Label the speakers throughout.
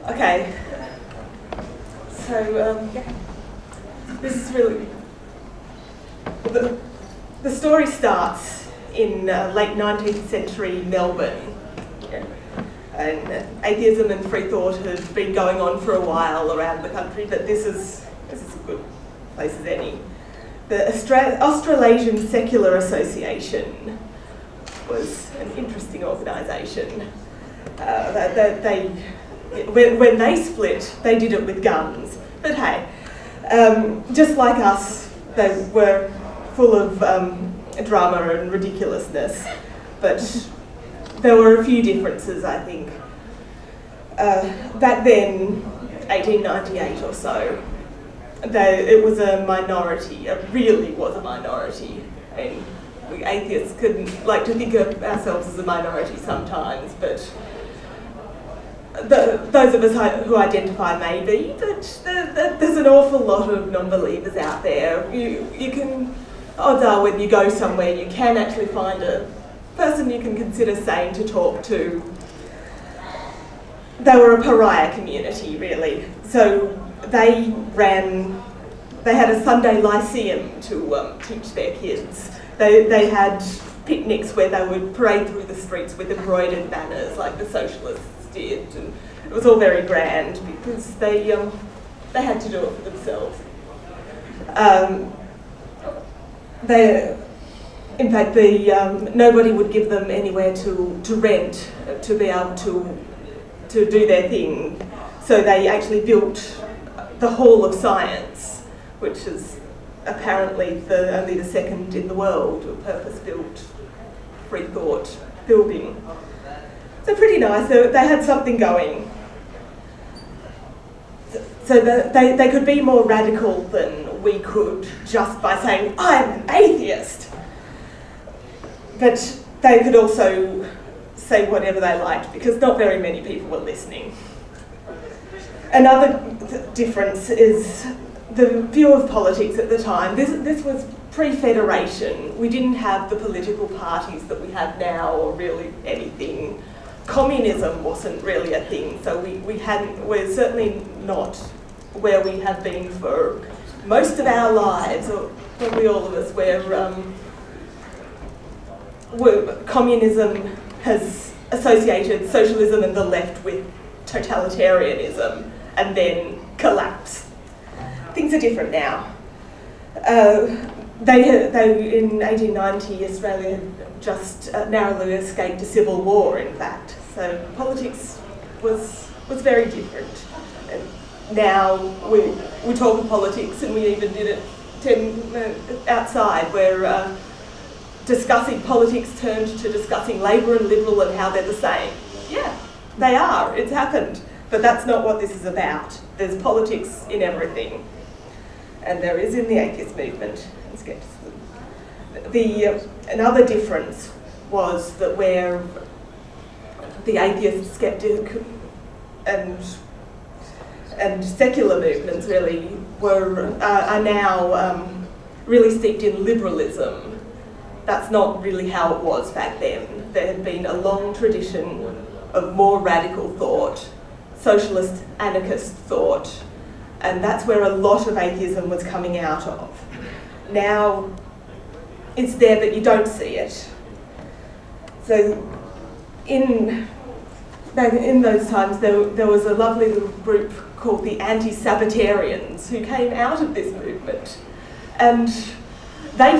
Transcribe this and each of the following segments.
Speaker 1: Okay, so this is really, the story starts in late 19th century Melbourne, and atheism and free thought had been going on for a while around the country, but this is as good a place as any. The Australasian Secular Association was an interesting organisation. When they split, they did it with guns. But hey, just like us, they were full of drama and ridiculousness. But there were a few differences, I think. Back then, 1898 or so, it was a minority. It really was a minority. And we atheists couldn't like to think of ourselves as a minority sometimes, but those of us who identify maybe, but there's an awful lot of non-believers out there. You can, odds are when you go somewhere you can actually find a person you can consider sane to talk to. They were a pariah community, really. So they had a Sunday lyceum to teach their kids. They had picnics where they would parade through the streets with embroidered banners like the socialists did, and it was all very grand because they had to do it for themselves. In fact, nobody would give them anywhere to rent to be able to do their thing, so they actually built the Hall of Science, which is apparently only the second in the world, a purpose-built free thought building. So pretty nice. They had something going. So they could be more radical than we could just by saying, I'm an atheist. But they could also say whatever they liked because not very many people were listening. Another difference is the view of politics at the time. This was pre-federation. We didn't have the political parties that we have now or really anything. Communism wasn't really a thing, so we're certainly not where we have been for most of our lives, or probably all of us, where communism has associated socialism and the left with totalitarianism and then collapse. Things are different now. In 1890, Australia had just narrowly escaped a civil war, in fact. So politics was very different. And now we talk of politics, and we even did it outside, where discussing politics turned to discussing Labor and Liberal and how they're the same. Yeah, they are. It's happened. But that's not what this is about. There's politics in everything. And there is in the atheist movement and skepticism. Another difference was that where the atheist, skeptic and secular movements really are now really steeped in liberalism. That's not really how it was back then. There had been a long tradition of more radical thought, socialist, anarchist thought, and that's where a lot of atheism was coming out of. Now, it's there, but you don't see it. So, back in those times, there was a lovely little group called the anti-Sabbatarians who came out of this movement, and they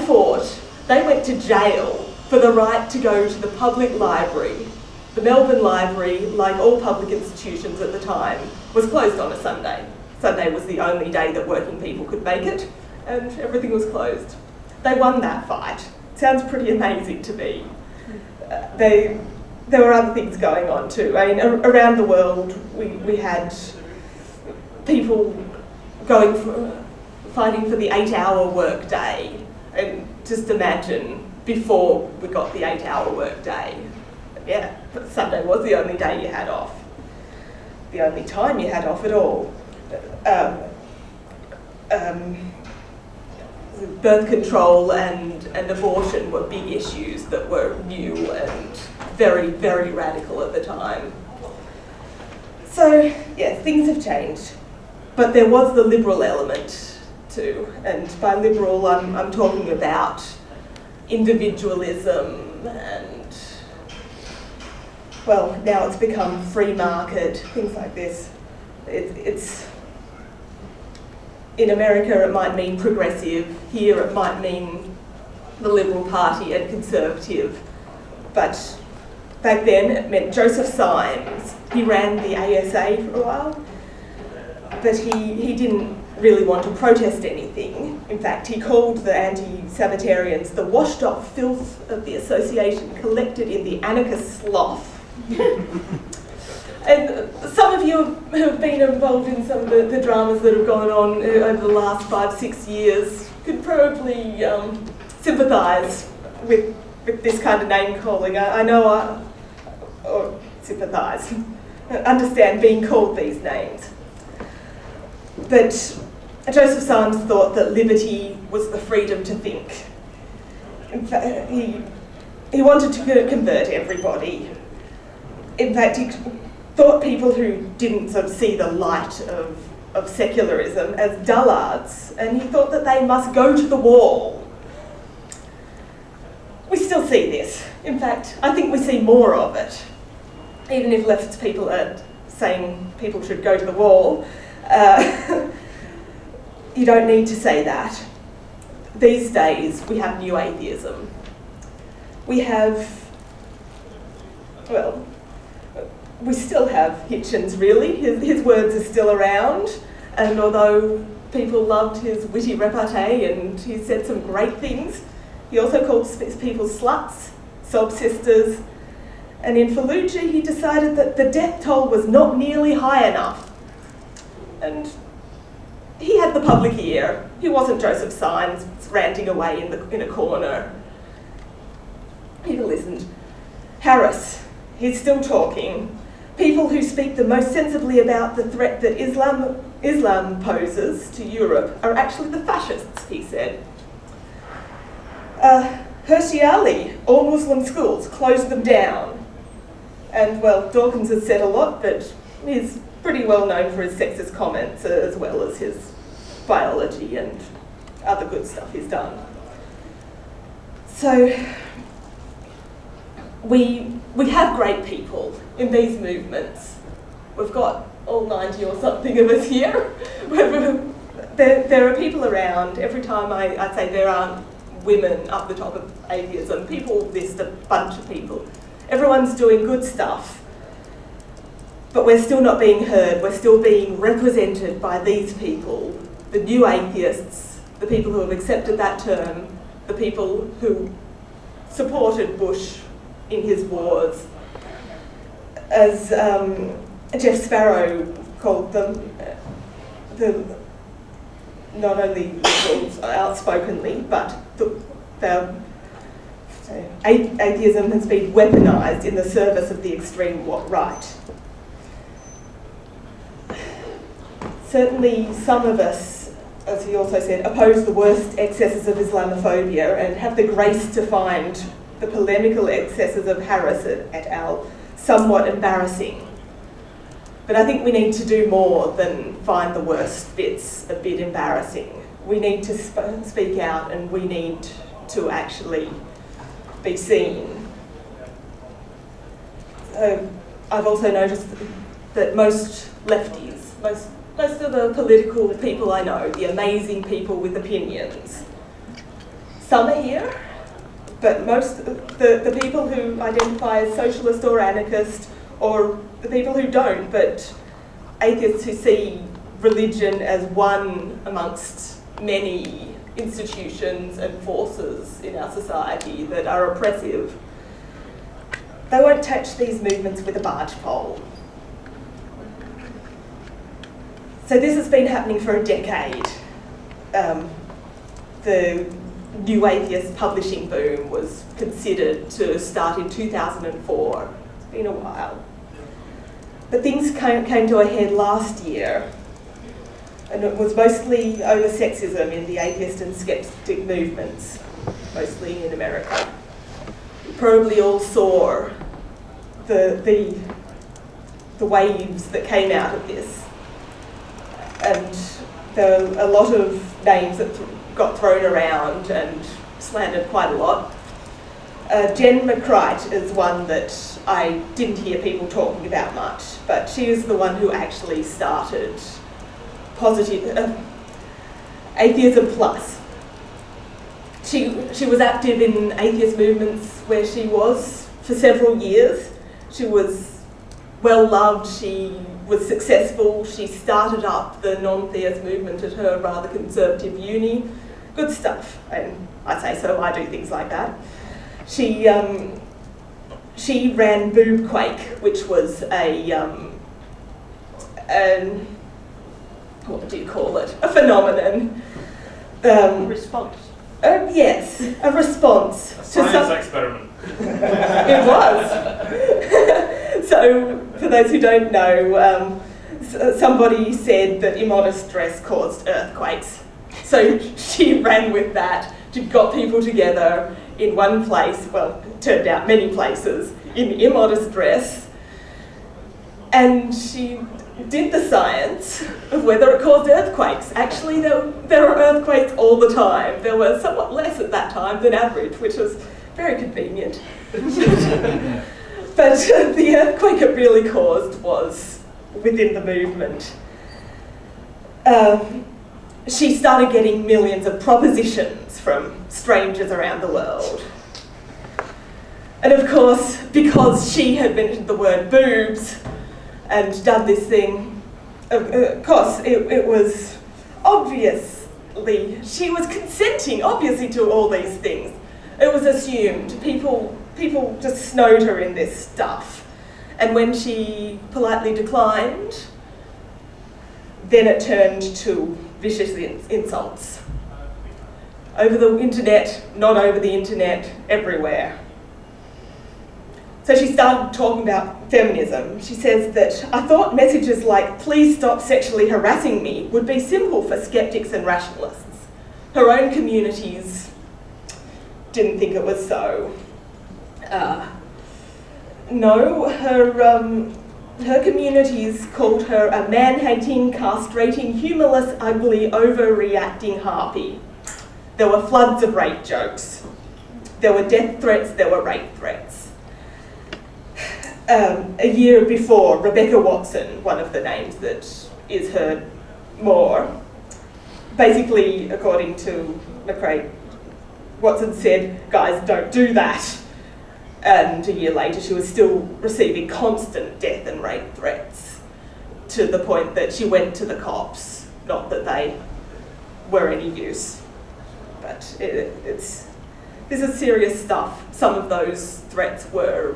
Speaker 1: went to jail for the right to go to the public library. The Melbourne Library, like all public institutions at the time, was closed on a Sunday. Sunday was the only day that working people could make it, and everything was closed. They won that fight. Sounds pretty amazing to me. There were other things going on too. I mean, around the world, we had people fighting for the 8-hour work day. And just imagine before we got the 8-hour work day. Yeah, but Sunday was the only day you had off. The only time you had off at all. Birth control and abortion were big issues that were new and very, very radical at the time. So, yeah, things have changed. But there was the liberal element too. And by liberal, I'm talking about individualism and, well, now it's become free market, things like this. It's in America it might mean progressive, here it might mean the Liberal Party and conservative. But back then it meant Joseph Symes. He ran the ASA for a while, but he didn't really want to protest anything. In fact, he called the anti-Sabbatarians the washed-up filth of the association collected in the anarchist slough. And some of you who have been involved in some of the dramas that have gone on over the last 5-6 years could probably sympathise with this kind of name calling. I know, or sympathise, understand being called these names. But Joseph Symes thought that liberty was the freedom to think. In fact, he wanted to convert everybody. In fact, he thought people who didn't sort of see the light of secularism as dullards, and he thought that they must go to the wall. We still see this. In fact, I think we see more of it. Even if leftist people are saying people should go to the wall, you don't need to say that. These days, we have new atheism. We have, well, we still have Hitchens, really. His words are still around, and although people loved his witty repartee and he said some great things, he also called people sluts, sob sisters, and in Fallujah he decided that the death toll was not nearly high enough. And he had the public ear. He wasn't Joseph Symes ranting away in a corner. People listened. Harris, he's still talking. People who speak the most sensibly about the threat that Islam poses to Europe are actually the fascists, he said. Hershey Ali, all Muslim schools, closed them down. And, well, Dawkins has said a lot, but he's pretty well known for his sexist comments as well as his biology and other good stuff he's done. So, we have great people in these movements. We've got all 90 or something of us here. There are people around. Every time I say there aren't women up the top of atheism, people list a bunch of people. Everyone's doing good stuff, but we're still not being heard. We're still being represented by these people, the new atheists, the people who have accepted that term, the people who supported Bush in his wars. As Jeff Sparrow called them, not only liberals outspokenly, but atheism has been weaponised in the service of the extreme right. Certainly some of us, as he also said, oppose the worst excesses of Islamophobia and have the grace to find the polemical excesses of Harris et al. Somewhat embarrassing. But I think we need to do more than find the worst bits a bit embarrassing. We need to speak out, and we need to actually be seen. I've also noticed that most lefties, most of the political people I know, the amazing people with opinions, some are here, but most the people who identify as socialist or anarchist, or the people who don't, but atheists who see religion as one amongst many institutions and forces in our society that are oppressive, they won't touch these movements with a barge pole. So this has been happening for a decade. The new atheist publishing boom was considered to start in 2004. It's been a while. But things came to a head last year, and it was mostly over sexism in the atheist and skeptic movements, mostly in America. You probably all saw the the waves that came out of this. And there are a lot of names that got thrown around and slandered quite a lot. Jen McCreight is one that I didn't hear people talking about much, but she is the one who actually started Atheism Plus. She was active in atheist movements where she was for several years. She was well loved, she was successful, she started up the non-theist movement at her rather conservative uni. Good stuff, and I say so, I do things like that. She ran Boobquake, which was what do you call it? A phenomenon.
Speaker 2: Response.
Speaker 1: Yes, a response.
Speaker 3: A science experiment.
Speaker 1: It was. So, for those who don't know, somebody said that immodest dress caused earthquakes. So she ran with that. She got people together in one place, well, it turned out many places, in immodest dress. And she did the science of whether it caused earthquakes. Actually, there were earthquakes all the time. There were somewhat less at that time than average, which was very convenient. But the earthquake it really caused was within the movement. She started getting millions of propositions from strangers around the world. And of course, because she had mentioned the word boobs and done this thing, of course, it was obviously, she was consenting, obviously, to all these things. It was assumed. People just snowed her in this stuff. And when she politely declined, then it turned to vicious insults. Over the internet, not over the internet, everywhere. So she started talking about feminism. She says that, I thought messages like, please stop sexually harassing me, would be simple for skeptics and rationalists. Her own communities didn't think it was so. No, her communities called her a man-hating, castrating, humorless, ugly, overreacting harpy. There were floods of rape jokes. There were death threats, there were rape threats. A year before, Rebecca Watson, one of the names that is heard more, basically, according to McCreight, Watson said, guys, don't do that. And a year later, she was still receiving constant death and rape threats, to the point that she went to the cops. Not that they were any use, but this is serious stuff. Some of those threats were,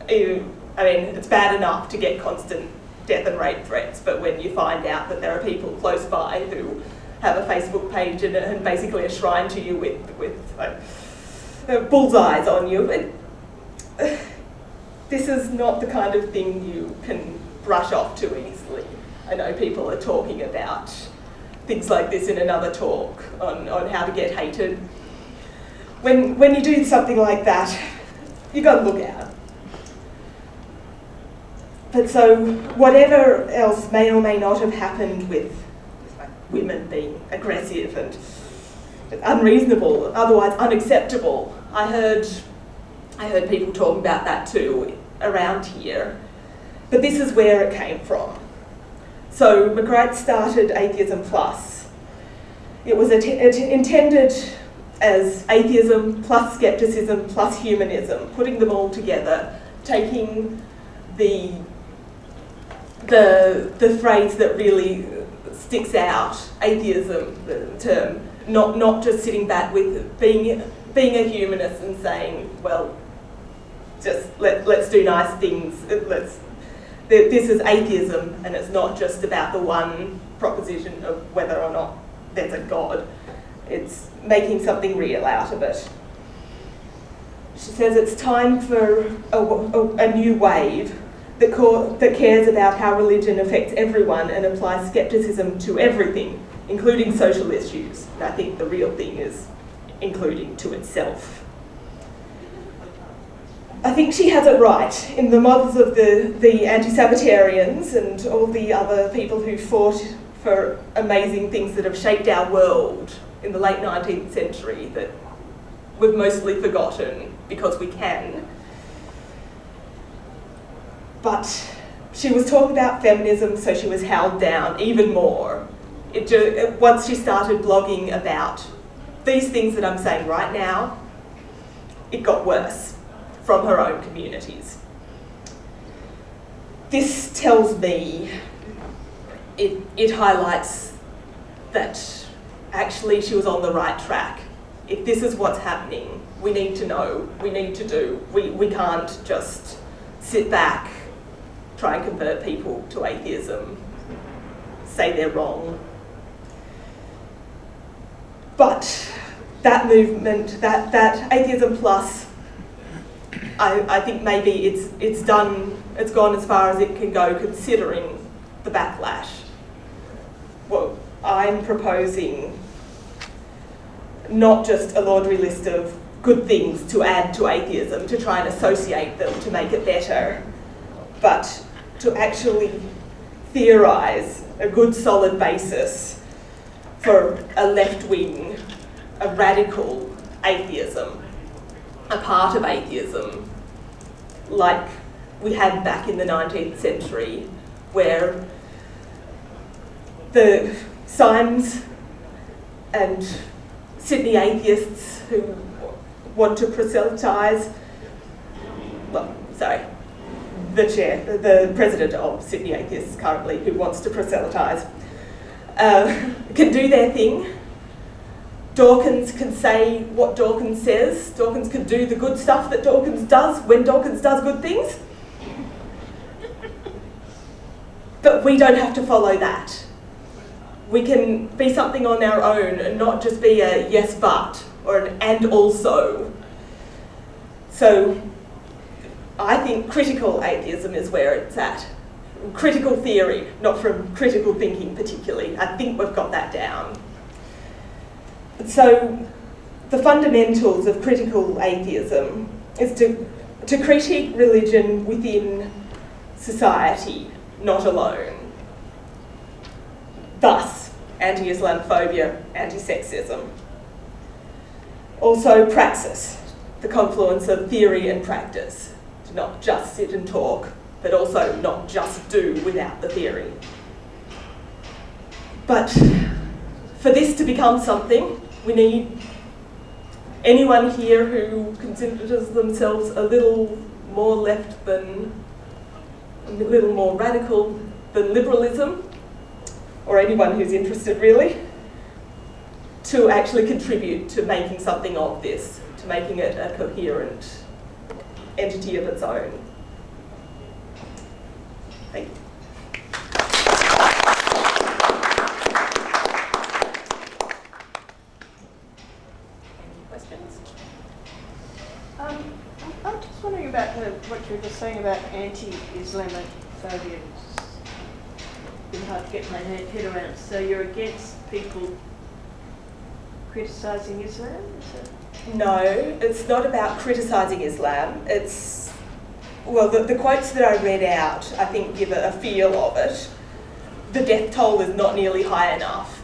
Speaker 1: I mean, it's bad enough to get constant death and rape threats, but when you find out that there are people close by who have a Facebook page and basically a shrine to you with bullseyes on you, this is not the kind of thing you can brush off too easily. I know people are talking about things like this in another talk on how to get hated. When you do something like that, you've got to look out. But so whatever else may or may not have happened with women being aggressive and unreasonable, otherwise unacceptable, I heard people talking about that too around here. But this is where it came from. So McCreight started Atheism Plus. It was intended as atheism plus skepticism plus humanism, putting them all together, taking the phrase that really sticks out, atheism, the term, not just sitting back with being a humanist and saying, well, just let's do nice things. This is atheism, and it's not just about the one proposition of whether or not there's a God. It's making something real out of it. She says it's time for a new wave that cares about how religion affects everyone and applies skepticism to everything, including social issues. And I think the real thing is including to itself. I think she has it right in the models of the anti-Sabbatarians and all the other people who fought for amazing things that have shaped our world in the late 19th century that we've mostly forgotten because we can. But she was talking about feminism, so she was held down even more. Once she started blogging about these things that I'm saying right now, it got worse from her own communities. This tells me, it highlights that actually she was on the right track. If this is what's happening, we need to know, we need to do. We can't just sit back, try and convert people to atheism, say they're wrong. But that movement, that Atheism Plus, I think maybe it's gone as far as it can go considering the backlash. Well, I'm proposing not just a laundry list of good things to add to atheism, to try and associate them to make it better, but to actually theorise a good solid basis for a left-wing, a radical atheism, a part of atheism, like we had back in the 19th century, where the Symes and Sydney atheists who want to proselytise, the president of Sydney Atheists currently, who wants to proselytise, can do their thing. Dawkins can say what Dawkins says. Dawkins can do the good stuff that Dawkins does when Dawkins does good things. But we don't have to follow that. We can be something on our own and not just be a yes but or an and also. So I think critical atheism is where it's at. Critical theory, not from critical thinking particularly. I think we've got that down. So the fundamentals of critical atheism is to critique religion within society, not alone. Thus, anti-Islamophobia, anti-sexism. Also praxis, the confluence of theory and practice. To not just sit and talk, but also not just do without the theory. But for this to become something, we need anyone here who considers themselves a little more left than, a little more radical than liberalism, or anyone who's interested really, to actually contribute to making something of this, to making it a coherent entity of its own. Thank you. Any questions?
Speaker 2: I'm just wondering about what you were just saying about anti-Islamophobia. It's been hard to get my head around. So you're against people criticising Islam? Is that...
Speaker 1: No, it's not about criticising Islam. It's, well, the quotes that I read out, I think, give a feel of it. The death toll is not nearly high enough.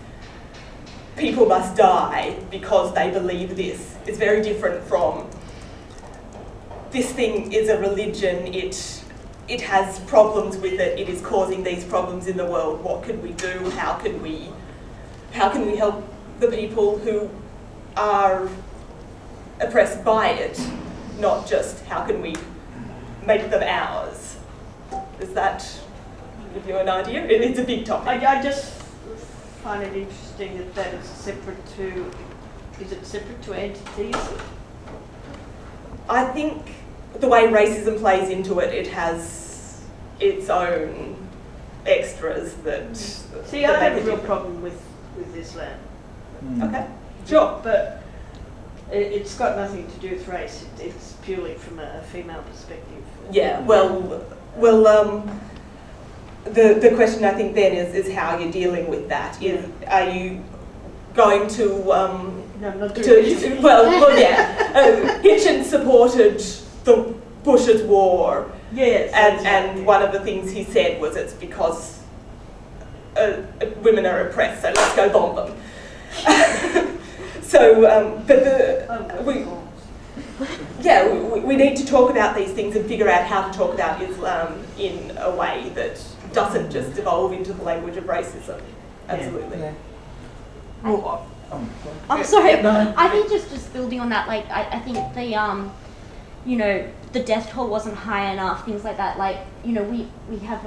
Speaker 1: People must die because they believe this. It's very different from, this thing is a religion, it has problems with it, it is causing these problems in the world. What can we do? How can we help the people who are oppressed by it? Not just how can we make them ours. Does that give you an idea? It's a big topic.
Speaker 2: I just find it interesting that it's separate to, is it separate to anti-theism?
Speaker 1: I think the way racism plays into it, it has its own extras that...
Speaker 2: See, I have a real problem with Islam.
Speaker 1: Okay, sure.
Speaker 2: But it's got nothing to do with race. It's purely from a female perspective.
Speaker 1: Yeah, well, the question I think then is how you're dealing with that. Are you going to...
Speaker 2: no, I'm not doing it.
Speaker 1: Hitchens supported the Bush's war.
Speaker 2: Yes.
Speaker 1: And one of the things he said was it's because women are oppressed, so let's go bomb them. We need to talk about these things and figure out how to talk about Islam in a way that doesn't just evolve into the language of racism. Absolutely.
Speaker 3: Yeah.
Speaker 4: I'm sorry.
Speaker 3: No.
Speaker 4: I think just building on that, like I think the death toll wasn't high enough, things like that. Like, we have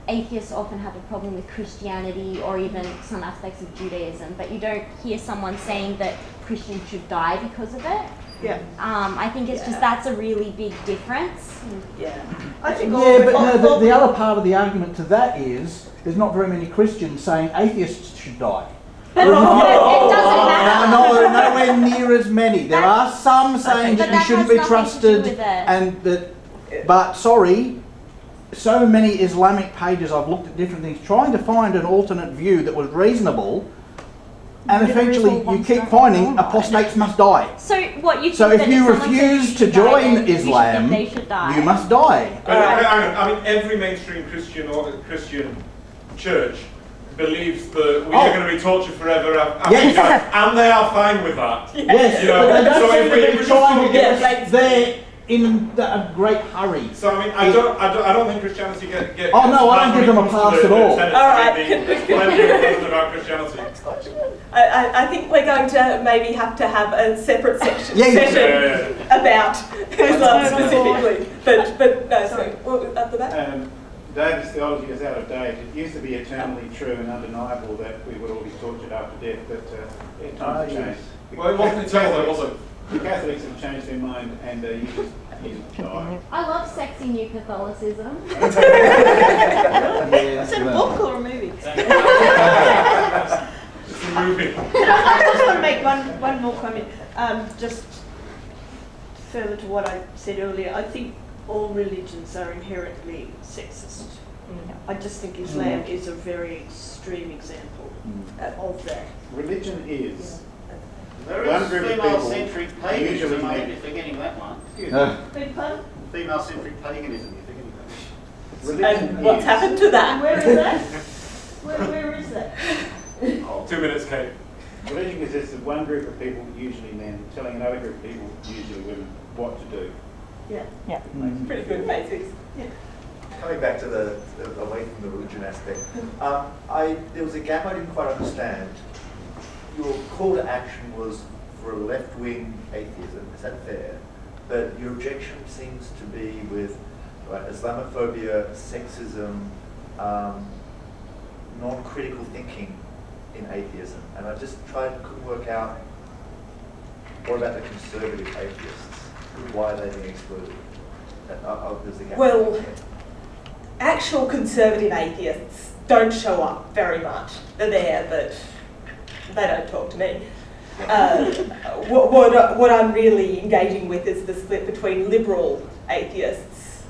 Speaker 4: atheists often have a problem with Christianity or even some aspects of Judaism, but you don't hear someone saying that Christians should die because of it.
Speaker 2: Yeah.
Speaker 4: I think it's just that's a really big difference.
Speaker 2: Yeah. I think
Speaker 3: the other part of the argument to that is there's not very many Christians saying atheists should die.
Speaker 4: But it doesn't matter.
Speaker 3: No, nowhere near as many. There are some saying that we shouldn't be trusted, and that. But sorry, so many Islamic pages I've looked at different things, trying to find an alternate view that was reasonable, and eventually you keep finding apostates must die.
Speaker 4: So what you?
Speaker 3: So
Speaker 4: think
Speaker 3: if
Speaker 4: that
Speaker 3: you
Speaker 4: someone
Speaker 3: refuse
Speaker 4: says
Speaker 3: to
Speaker 4: you should die,
Speaker 3: join
Speaker 4: then
Speaker 3: Islam,
Speaker 4: they should die.
Speaker 3: you must die.
Speaker 5: I mean, every mainstream Christian or Christian church believes that we are going to be tortured forever after that, and they are fine with that.
Speaker 3: Yes,
Speaker 5: You know,
Speaker 3: but they don't
Speaker 5: so
Speaker 3: seem
Speaker 5: if
Speaker 3: to
Speaker 5: we
Speaker 3: be trying to
Speaker 1: yes,
Speaker 3: get there in a great hurry.
Speaker 5: So I mean, I don't think Christianity get.
Speaker 3: Oh, no, I don't give them a pass at all.
Speaker 1: All right.
Speaker 5: About Christianity.
Speaker 1: I think we're going to maybe have to have a separate session
Speaker 5: Yeah.
Speaker 1: about Islam specifically. But no, sorry. What was at the back?
Speaker 6: David's theology is out of date. It used to be eternally true and undeniable that we would all be tortured after death, but times have changed.
Speaker 5: Well, it wasn't eternal, was it?
Speaker 6: The Catholics have changed their mind and you just die.
Speaker 4: I love sexy new Catholicism.
Speaker 2: Is it a book or a movie?
Speaker 5: It's a movie.
Speaker 2: I just want to make one more comment. Just further to what I said earlier, I think all religions are inherently sexist. I just think Islam is a very extreme example of that.
Speaker 6: Religion is.
Speaker 7: There
Speaker 6: One
Speaker 7: is
Speaker 6: group of
Speaker 7: female-centric
Speaker 6: people
Speaker 7: paganism,
Speaker 6: usually
Speaker 7: mate,
Speaker 6: make-
Speaker 7: you're forgetting that one.
Speaker 2: Beg pardon?
Speaker 7: Female-centric paganism, you're forgetting that.
Speaker 6: Religion
Speaker 1: And what's
Speaker 6: is.
Speaker 1: happened to
Speaker 2: And
Speaker 1: that?
Speaker 2: where is that? Where is that?
Speaker 5: 2 minutes, Kate.
Speaker 6: Religion consists of one group of people, usually men, telling another group of people, usually women, what to do.
Speaker 2: Yeah.
Speaker 1: Pretty good basics.
Speaker 8: Coming back to the away from the religion aspect, there was a gap I didn't quite understand. Your call to action was for a left-wing atheism, is that fair? But your objection seems to be with Islamophobia, sexism, non-critical thinking in atheism. And I just couldn't work out what about the conservative atheists? Why are they being excluded? There's a gap.
Speaker 1: Well, actual conservative atheists don't show up very much. They're there, but they don't talk to me. What I'm really engaging with is the split between liberal atheists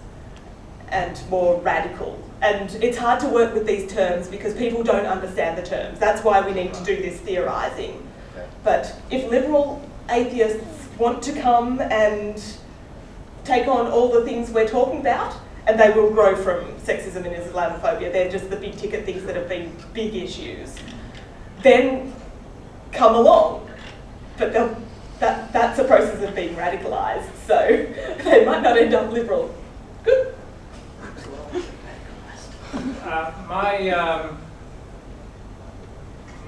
Speaker 1: and more radical. And it's hard to work with these terms because people don't understand the terms. That's why we need to do this theorising.
Speaker 8: Okay.
Speaker 1: But if liberal atheists want to come and take on all the things we're talking about, and they will grow from sexism and Islamophobia, they're just the big ticket things that have been big issues, then come along. But that's a process of being radicalised, so they might not end up liberal. Good.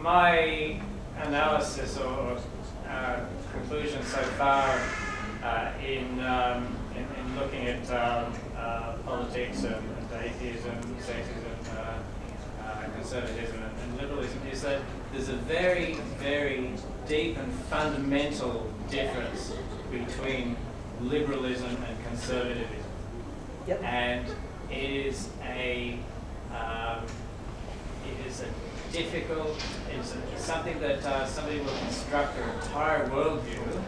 Speaker 9: My analysis or conclusion so far in looking at politics and atheism, sexism, conservatism and liberalism is that there's a very, very deep and fundamental difference between liberalism and conservatism.
Speaker 1: Yep.
Speaker 9: And it is a difficult, it's something that somebody will construct their entire worldview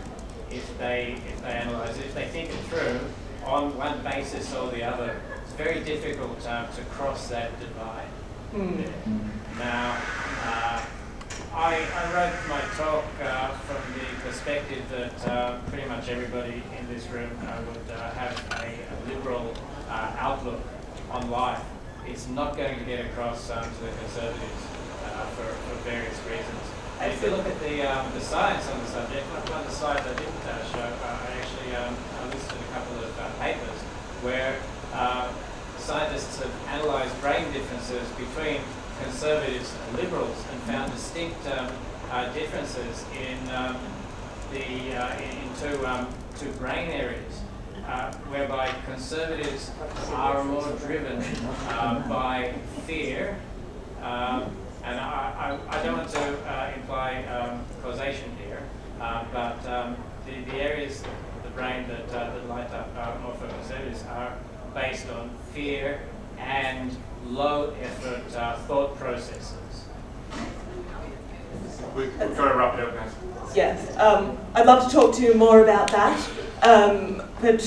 Speaker 9: if they analyse it, if they think it through on one basis or the other. It's very difficult to cross that divide. Now, I wrote my talk from the perspective that pretty much everybody in this room would have a liberal outlook on life. It's not going to get across to the conservatives for various reasons. And if you look at the science on the subject, one of the slides I didn't show, I actually listed a couple of papers where scientists have analysed brain differences between conservatives and liberals and found distinct differences in two brain areas, whereby conservatives are more driven by fear, and I don't want to imply causation here, but the areas of the brain that light up more for conservatives are based on fear and low effort thought processes.
Speaker 5: We've got to wrap it up now.
Speaker 1: Yes, I'd love to talk to you more about that, but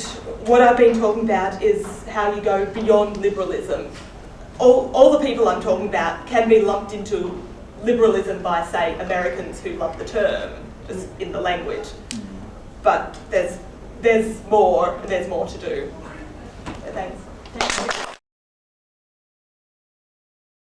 Speaker 1: what I've been talking about is how you go beyond liberalism. All the people I'm talking about can be lumped into liberalism by, say, Americans who love the term, just in the language. But there's more to do. So thanks.